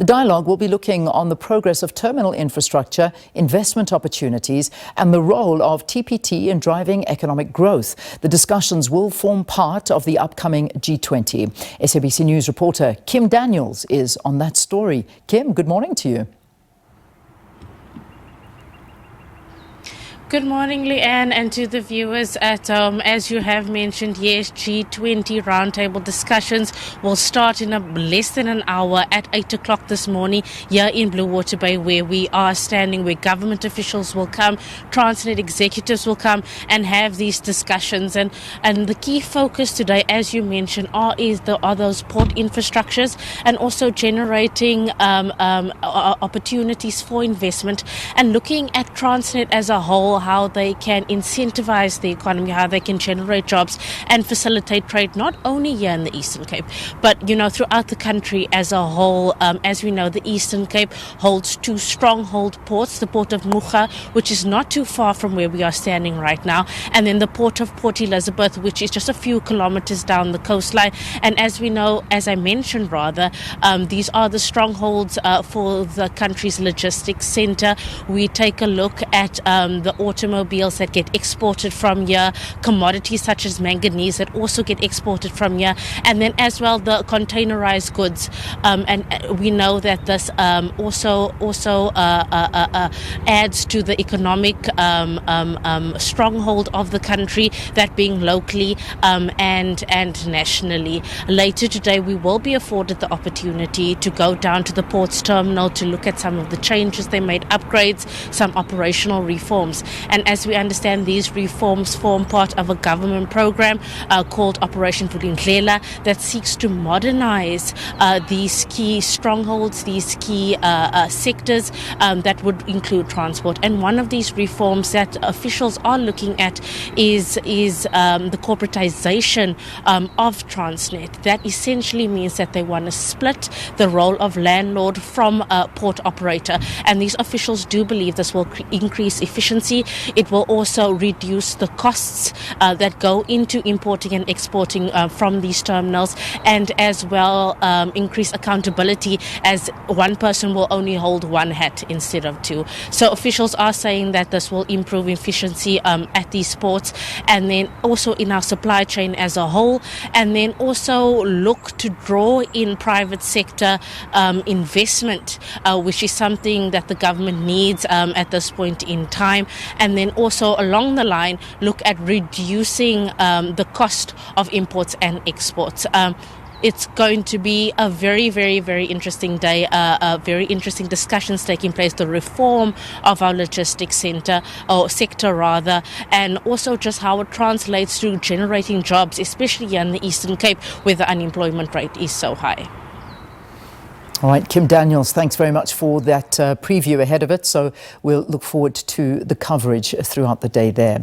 The dialogue will be looking on the progress of terminal infrastructure, investment opportunities and the role of TPT in driving economic growth. The discussions will form part of the upcoming G20. SABC News reporter Kim Daniels is on that story. Kim, good morning to you. Good morning, Leanne, and to the viewers at home. As you have mentioned, yes, G20 roundtable discussions will start in less than an hour at 8 o'clock this morning here in Blue Water Bay, where we are standing, where government officials will come, Transnet executives will come and have these discussions. And the key focus today, as you mentioned, are those port infrastructures and also generating opportunities for investment and looking at Transnet as a whole, how they can incentivize the economy, how they can generate jobs and facilitate trade, not only here in the Eastern Cape, but, throughout the country as a whole. As we know, the Eastern Cape holds two stronghold ports, the port of Gqeberha, which is not too far from where we are standing right now, and then the port of Port Elizabeth, which is just a few kilometers down the coastline. And as we know, as I mentioned rather, these are the strongholds for the country's logistics center. We take a look at the automobiles that get exported from here, commodities such as manganese that also get exported from here, and then as well the containerized goods. And we know that this also adds to the economic stronghold of the country, that being locally and nationally. Later today, we will be afforded the opportunity to go down to the ports terminal to look at some of the changes they made, upgrades, some operational reforms. And as we understand, these reforms form part of a government program called Operation Gqeberha that seeks to modernize these key strongholds, these key sectors that would include transport. And one of these reforms that officials are looking at is the corporatization of Transnet. That essentially means that they want to split the role of landlord from port operator. And these officials do believe this will increase efficiency. It will also reduce the costs that go into importing and exporting from these terminals, and as well increase accountability, as one person will only hold one hat instead of two. So officials are saying that this will improve efficiency at these ports, and then also in our supply chain as a whole, and then also look to draw in private sector investment, which is something that the government needs at this point in time. And then also along the line, look at reducing the cost of imports and exports. It's going to be a very, very, very interesting day, very interesting discussions taking place, the reform of our logistics sector, and also just how it translates to generating jobs, especially here in the Eastern Cape, where the unemployment rate is so high. All right, Kim Daniels, thanks very much for that preview ahead of it. So we'll look forward to the coverage throughout the day there.